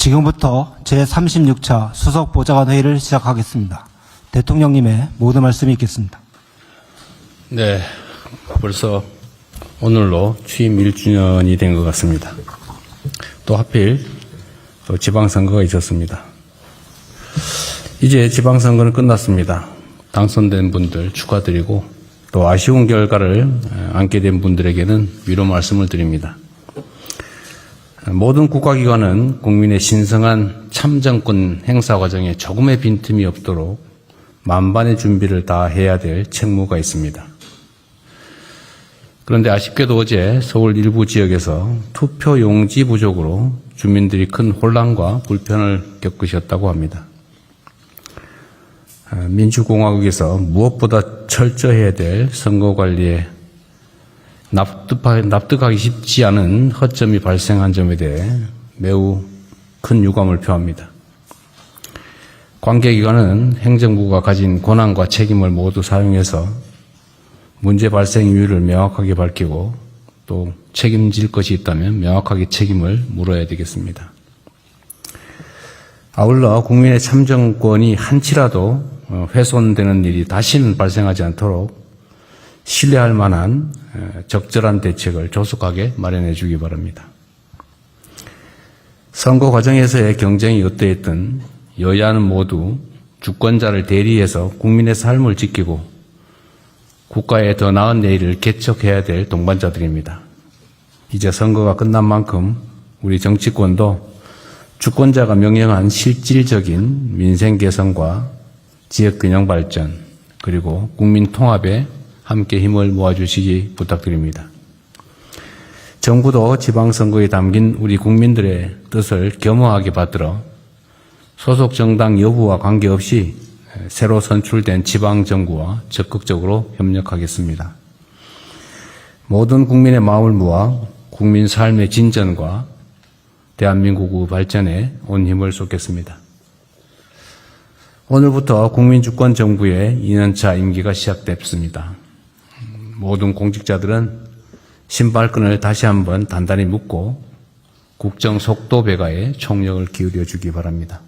지금부터 제36차 수석보좌관 회의를 시작하겠습니다. 대통령님의 모든 말씀이 있겠습니다. 네, 벌써 오늘로 취임 1주년이 된 것 같습니다. 또 하필 또 지방선거가 있었습니다. 이제 지방선거는 끝났습니다. 당선된 분들 축하드리고 또 아쉬운 결과를 안게 된 분들에게는 위로 말씀을 드립니다. 모든 국가기관은 국민의 신성한 참정권 행사 과정에 조금의 빈틈이 없도록 만반의 준비를 다 해야 될 책무가 있습니다. 그런데 아쉽게도 어제 서울 일부 지역에서 투표 용지 부족으로 주민들이 큰 혼란과 불편을 겪으셨다고 합니다. 민주공화국에서 무엇보다 철저해야 될 선거관리에 납득하기 쉽지 않은 허점이 발생한 점에 대해 매우 큰 유감을 표합니다. 관계기관은 행정부가 가진 권한과 책임을 모두 사용해서 문제 발생 이유를 명확하게 밝히고 또 책임질 것이 있다면 명확하게 책임을 물어야 되겠습니다. 아울러 국민의 참정권이 한치라도 훼손되는 일이 다시는 발생하지 않도록 신뢰할 만한 적절한 대책을 조속하게 마련해 주기 바랍니다. 선거 과정에서의 경쟁이 어떠했든 여야는 모두 주권자를 대리해서 국민의 삶을 지키고 국가의 더 나은 내일을 개척해야 될 동반자들입니다. 이제 선거가 끝난 만큼 우리 정치권도 주권자가 명령한 실질적인 민생 개선과 지역 균형 발전 그리고 국민 통합에 함께 힘을 모아주시기 부탁드립니다. 정부도 지방선거에 담긴 우리 국민들의 뜻을 겸허하게 받들어 소속 정당 여부와 관계없이 새로 선출된 지방정부와 적극적으로 협력하겠습니다. 모든 국민의 마음을 모아 국민 삶의 진전과 대한민국의 발전에 온 힘을 쏟겠습니다. 오늘부터 국민주권정부의 2년차 임기가 시작됐습니다. 모든 공직자들은 신발끈을 다시 한번 단단히 묶고 국정 속도 배가에 총력을 기울여 주기 바랍니다.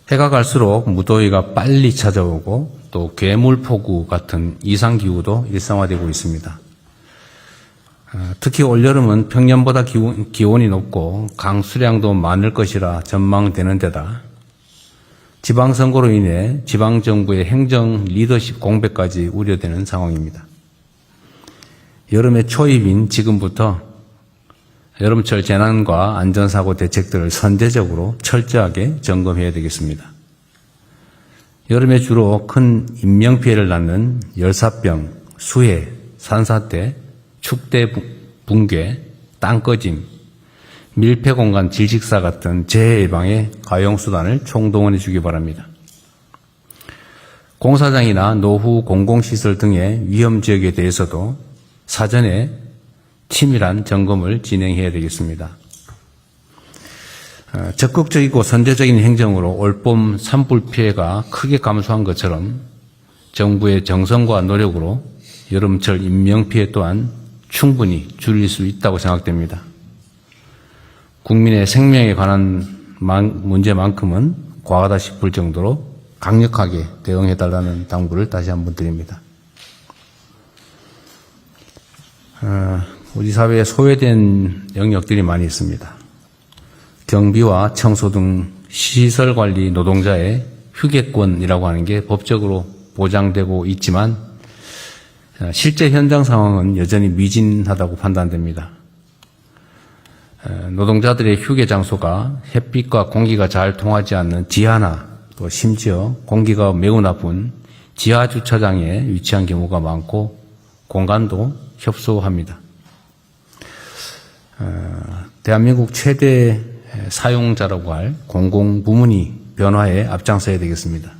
해가 갈수록 무더위가 빨리 찾아오고 또 괴물폭우 같은 이상기후도 일상화되고 있습니다. 특히 올여름은 평년보다 기온이 높고 강수량도 많을 것이라 전망되는 데다 지방선거로 인해 지방정부의 행정 리더십 공백까지 우려되는 상황입니다. 여름의 초입인 지금부터 여름철 재난과 안전사고 대책들을 선제적으로 철저하게 점검해야 되겠습니다. 여름에 주로 큰 인명피해를 낳는 열사병, 수해, 산사태, 축대 붕괴, 땅꺼짐, 밀폐공간 질식사 같은 재해 예방에 가용수단을 총동원해 주기 바랍니다. 공사장이나 노후 공공시설 등의 위험지역에 대해서도 사전에 치밀한 점검을 진행해야 되겠습니다. 적극적이고 선제적인 행정으로 올봄 산불 피해가 크게 감소한 것처럼 정부의 정성과 노력으로 여름철 인명피해 또한 충분히 줄일 수 있다고 생각됩니다. 국민의 생명에 관한 문제만큼은 과하다 싶을 정도로 강력하게 대응해달라는 당부를 다시 한번 드립니다. 우리 사회에 소외된 영역들이 많이 있습니다. 경비와 청소 등 시설관리 노동자의 휴게권이라고 하는 게 법적으로 보장되고 있지만 실제 현장 상황은 여전히 미진하다고 판단됩니다. 노동자들의 휴게 장소가 햇빛과 공기가 잘 통하지 않는 지하나 또 심지어 공기가 매우 나쁜 지하 주차장에 위치한 경우가 많고 공간도 협소합니다. 대한민국 최대 사용자라고 할 공공부문이 변화에 앞장서야 되겠습니다.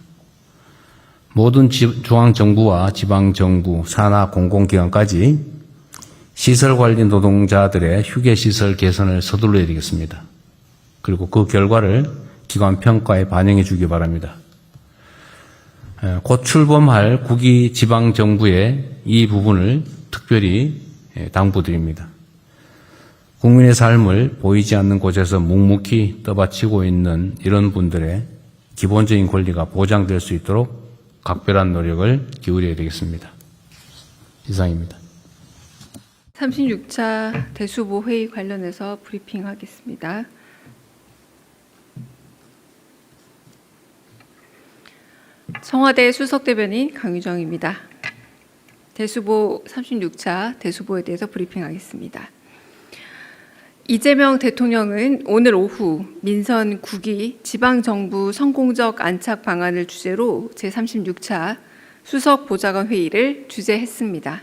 모든 중앙정부와 지방정부, 산하 공공기관까지 시설관리 노동자들의 휴게시설 개선을 서둘러야 되겠습니다. 그리고 그 결과를 기관 평가에 반영해 주기 바랍니다. 곧 출범할 국위 지방정부에 이 부분을 특별히 당부드립니다. 국민의 삶을 보이지 않는 곳에서 묵묵히 떠받치고 있는 이런 분들의 기본적인 권리가 보장될 수 있도록 각별한 노력을 기울여야 되겠습니다. 이상입니다. 36차 대수보 회의 관련해서 브리핑하겠습니다. 청와대 수석대변인 강유정입니다. 대수보 36차 대수보에 대해서 브리핑하겠습니다. 이재명 대통령은 오늘 오후 민선 9기 지방정부 성공적 안착 방안을 주제로 제36차 수석보좌관 회의를 주재했습니다.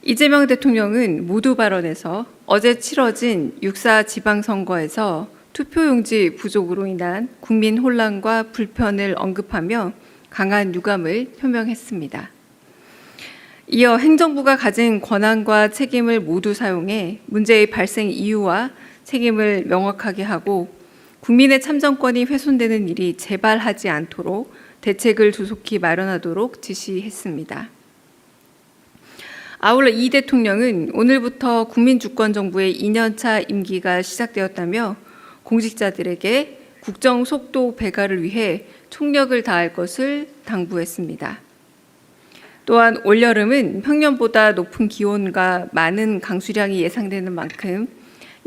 이재명 대통령은 모두 발언에서 어제 치러진 6.4 지방선거에서 투표용지 부족으로 인한 국민 혼란과 불편을 언급하며 강한 유감을 표명했습니다. 이어 행정부가 가진 권한과 책임을 모두 사용해 문제의 발생 이유와 책임을 명확하게 하고 국민의 참정권이 훼손되는 일이 재발하지 않도록 대책을 조속히 마련하도록 지시했습니다. 아울러 이 대통령은 오늘부터 국민주권정부의 2년차 임기가 시작되었다며 공직자들에게 국정 속도 배가를 위해 총력을 다할 것을 당부했습니다. 또한 올여름은 평년보다 높은 기온과 많은 강수량이 예상되는 만큼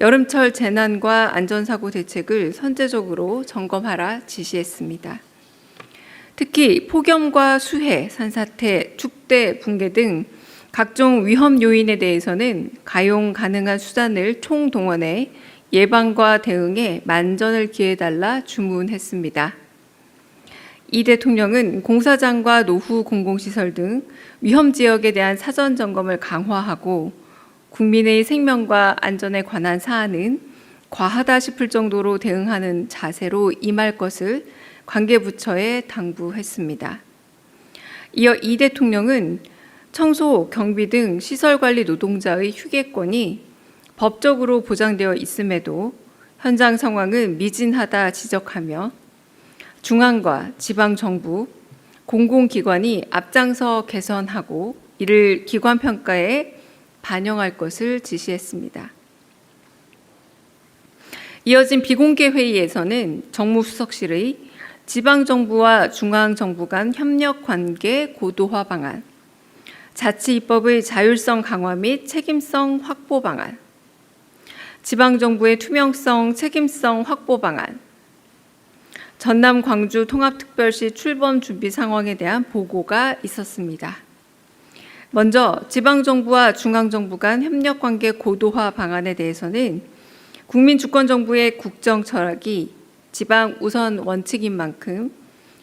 여름철 재난과 안전사고 대책을 선제적으로 점검하라 지시했습니다. 특히 폭염과 수해, 산사태, 축대, 붕괴 등 각종 위험 요인에 대해서는 가용 가능한 수단을 총동원해 예방과 대응에 만전을 기해달라 주문했습니다. 이 대통령은 공사장과 노후 공공시설 등 위험 지역에 대한 사전 점검을 강화하고 국민의 생명과 안전에 관한 사안은 과하다 싶을 정도로 대응하는 자세로 임할 것을 관계부처에 당부했습니다. 이어 이 대통령은 청소, 경비 등 시설관리 노동자의 휴게권이 법적으로 보장되어 있음에도 현장 상황은 미진하다 지적하며 중앙과 지방정부, 공공기관이 앞장서 개선하고 이를 기관평가에 반영할 것을 지시했습니다. 이어진 비공개 회의에서는 정무수석실의 지방정부와 중앙정부 간 협력관계 고도화 방안, 자치입법의 자율성 강화 및 책임성 확보 방안, 지방정부의 투명성, 책임성 확보 방안, 전남 광주 통합특별시 출범 준비 상황에 대한 보고가 있었습니다. 먼저 지방정부와 중앙정부 간 협력관계 고도화 방안에 대해서는 국민주권정부의 국정 철학이 지방 우선 원칙인 만큼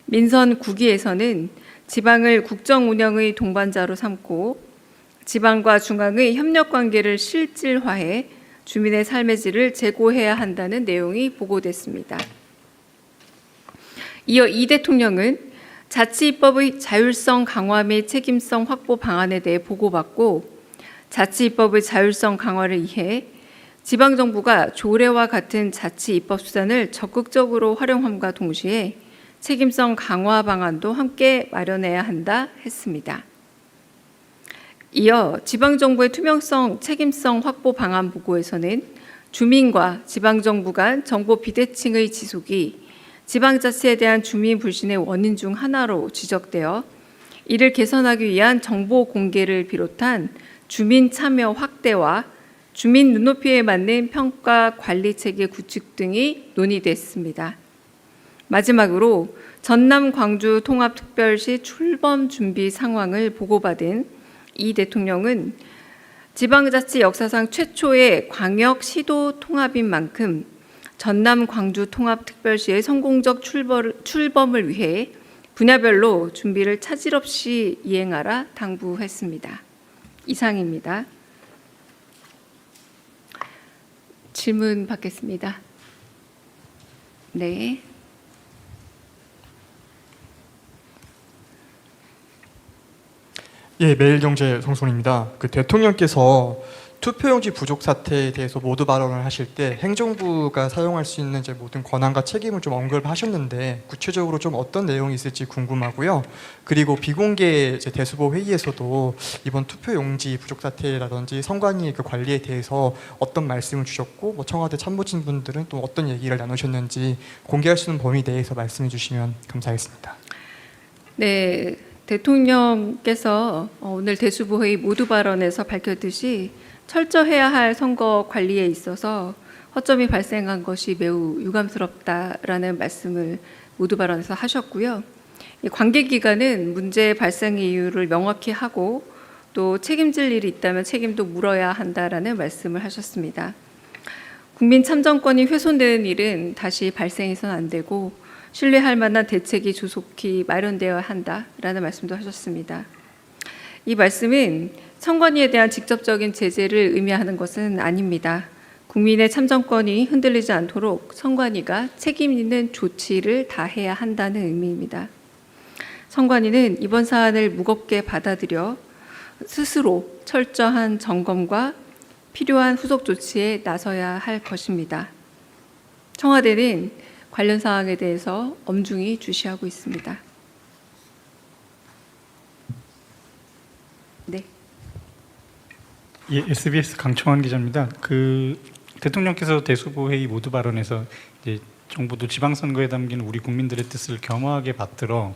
민선 9기에서는 지방을 국정 운영의 동반자로 삼고 지방과 중앙의 협력관계를 실질화해 주민의 삶의 질을 제고해야 한다는 내용이 보고됐습니다. 이어 이 대통령은 자치입법의 자율성 강화 및 책임성 확보 방안에 대해 보고받고 자치입법의 자율성 강화를 위해 지방정부가 조례와 같은 자치입법 수단을 적극적으로 활용함과 동시에 책임성 강화 방안도 함께 마련해야 한다 했습니다. 이어 지방정부의 투명성, 책임성 확보 방안 보고에서는 주민과 지방정부 간 정보 비대칭의 지속이 지방자치에 대한 주민 불신의 원인 중 하나로 지적되어 이를 개선하기 위한 정보 공개를 비롯한 주민 참여 확대와 주민 눈높이에 맞는 평가 관리 체계 구축 등이 논의됐습니다. 마지막으로 전남 광주 통합특별시 출범 준비 상황을 보고받은 이 대통령은 지방자치 역사상 최초의 광역 시도 통합인 만큼 전남 광주 통합특별시의 성공적 출범을 위해 분야별로 준비를 차질 없이 이행하라 당부했습니다. 이상입니다. 질문 받겠습니다. 네. 예, 매일경제 송송입니다. 대통령께서 투표용지 부족 사태에 대해서 모두 발언을 하실 때 행정부가 사용할 수 있는 이제 모든 권한과 책임을 좀 언급하셨는데 구체적으로 좀 어떤 내용이 있을지 궁금하고요. 그리고 비공개 이제 대수보 회의에서도 이번 투표용지 부족 사태라든지 선관위 그 관리에 대해서 어떤 말씀을 주셨고 뭐 청와대 참모진 분들은 또 어떤 얘기를 나누셨는지 공개할 수 있는 범위 내에서 말씀해 주시면 감사하겠습니다. 네, 대통령께서 오늘 대수보 회의 모두 발언에서 밝혔듯이 철저해야 할 선거 관리에 있어서 허점이 발생한 것이 매우 유감스럽다라는 말씀을 모두 발언에서 하셨고요. 이 관계기관은 문제 발생 이유를 명확히 하고 또 책임질 일이 있다면 책임도 물어야 한다라는 말씀을 하셨습니다. 국민 참정권이 훼손되는 일은 다시 발생해서는 안 되고 신뢰할 만한 대책이 조속히 마련되어야 한다라는 말씀도 하셨습니다. 이 말씀은 선관위에 대한 직접적인 제재를 의미하는 것은 아닙니다. 국민의 참정권이 흔들리지 않도록 선관위가 책임 있는 조치를 다해야 한다는 의미입니다. 선관위는 이번 사안을 무겁게 받아들여 스스로 철저한 점검과 필요한 후속 조치에 나서야 할 것입니다. 청와대는 관련 사항에 대해서 엄중히 주시하고 있습니다. 네. 예, SBS 강청환 기자입니다. 대통령께서 대수보 회의 모두 발언에서 이제 정부도 지방선거에 담긴 우리 국민들의 뜻을 겸허하게 받들어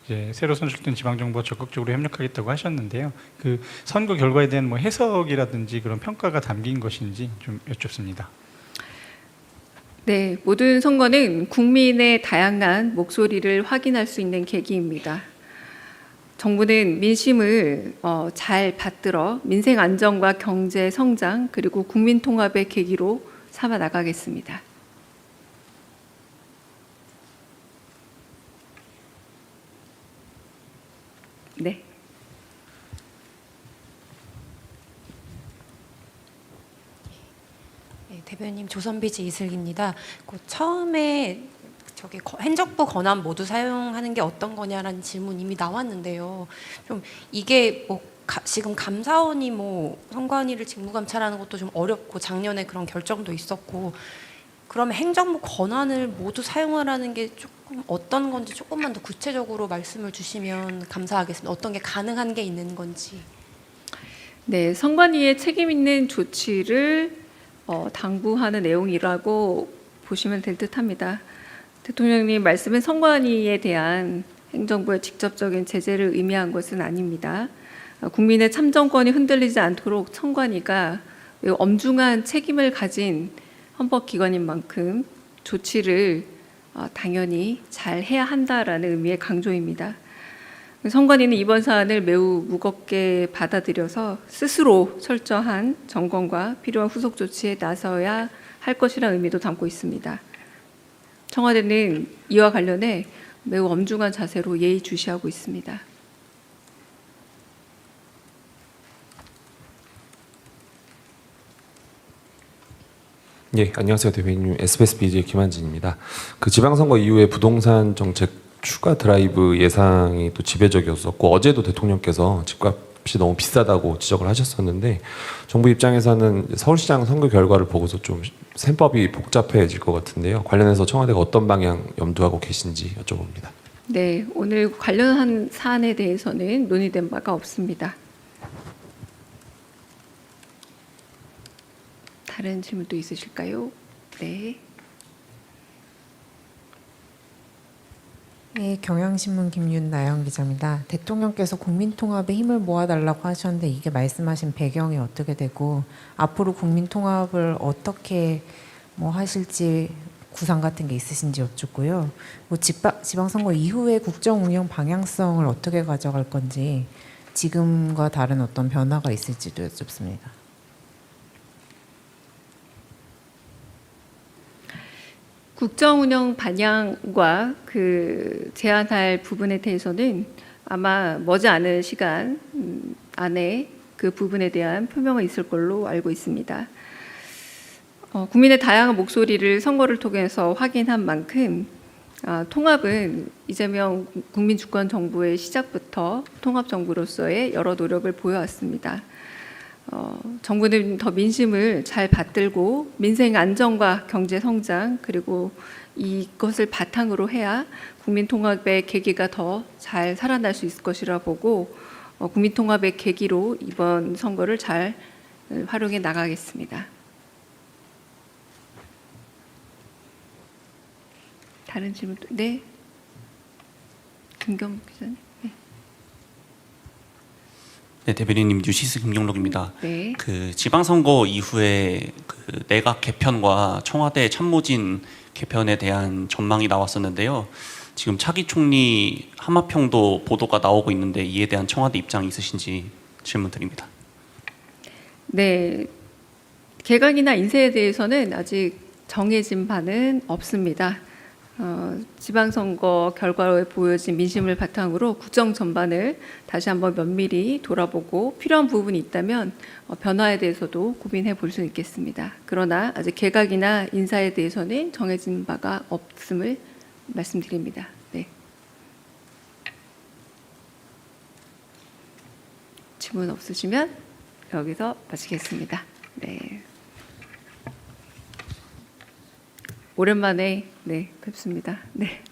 이제 새로 선출된 지방정부와 적극적으로 협력하겠다고 하셨는데요. 그 선거 결과에 대한 뭐 해석이라든지 그런 평가가 담긴 것인지 좀 여쭙습니다. 네, 모든 선거는 국민의 다양한 목소리를 확인할 수 있는 계기입니다. 정부는 민심을 잘 받들어 민생 안정과 경제 성장 그리고 국민 통합의 계기로 삼아 나가겠습니다. 네. 네, 대변인 조선비지 이슬기입니다. 처음에 행정부 권한 모두 사용하는 게 어떤 거냐라는 질문 이미 나왔는데요. 좀 이게 지금 감사원이 선관위를 직무감찰하는 것도 좀 어렵고 작년에 그런 결정도 있었고 그러면 행정부 권한을 모두 사용하라는 게 조금 어떤 건지 조금만 더 구체적으로 말씀을 주시면 감사하겠습니다. 어떤 게 가능한 게 있는 건지. 네, 선관위의 책임 있는 조치를 당부하는 내용이라고 보시면 될 듯합니다. 대통령님 말씀은 선관위에 대한 행정부의 직접적인 제재를 의미한 것은 아닙니다. 국민의 참정권이 흔들리지 않도록 선관위가 매우 엄중한 책임을 가진 헌법기관인 만큼 조치를 당연히 잘 해야 한다라는 의미의 강조입니다. 선관위는 이번 사안을 매우 무겁게 받아들여서 스스로 철저한 점검과 필요한 후속 조치에 나서야 할 것이라는 의미도 담고 있습니다. 청와대는 이와 관련해 매우 엄중한 자세로 예의주시하고 있습니다. 예, 안녕하세요. 대변인 SBS BJ 김한진입니다. 지방선거 이후에 부동산 정책 추가 드라이브 예상이 또 지배적이었었고 어제도 대통령께서 집값이 너무 비싸다고 지적을 하셨었는데 정부 입장에서는 서울시장 선거 결과를 보고서 좀 셈법이 복잡해질 것 같은데요. 관련해서 청와대가 어떤 방향 염두하고 계신지 여쭤봅니다. 네, 오늘 관련한 사안에 대해서는 논의된 바가 없습니다. 다른 질문도 있으실까요? 네. 네, 경향신문 김윤나영 기자입니다. 대통령께서 국민통합에 힘을 모아달라고 하셨는데 이게 말씀하신 배경이 어떻게 되고 앞으로 국민통합을 어떻게 하실지 구상 같은 게 있으신지 여쭙고요. 지방선거 이후에 국정운영 방향성을 어떻게 가져갈 건지 지금과 다른 어떤 변화가 있을지도 여쭙습니다. 국정운영 방향과 제안할 부분에 대해서는 아마 머지않은 시간 안에 그 부분에 대한 표명이 있을 걸로 알고 있습니다. 국민의 다양한 목소리를 선거를 통해서 확인한 만큼 통합은 이재명 국민주권정부의 시작부터 통합정부로서의 여러 노력을 보여왔습니다. 정부는 더 민심을 잘 받들고 민생 안정과 경제 성장 그리고 이것을 바탕으로 해야 국민 통합의 계기가 더 잘 살아날 수 있을 것이라 보고 국민 통합의 계기로 이번 선거를 잘 활용해 나가겠습니다. 다른 질문 네, 김경 기자님. 네, 대변인님 뉴시스 김경록입니다. 네. 그 지방선거 이후에 그 내각 개편과 청와대 참모진 개편에 대한 전망이 나왔었는데요. 지금 차기 총리 하마평도 보도가 나오고 있는데 이에 대한 청와대 입장이 있으신지 질문드립니다. 네, 개각이나 인사에 대해서는 아직 정해진 바는 없습니다. 지방선거 결과로 보여진 민심을 바탕으로 국정 전반을 다시 한번 면밀히 돌아보고 필요한 부분이 있다면 변화에 대해서도 고민해 볼 수 있겠습니다. 그러나 아직 개각이나 인사에 대해서는 정해진 바가 없음을 말씀드립니다. 네. 질문 없으시면 여기서 마치겠습니다. 네. 오랜만에 뵙습니다. 네.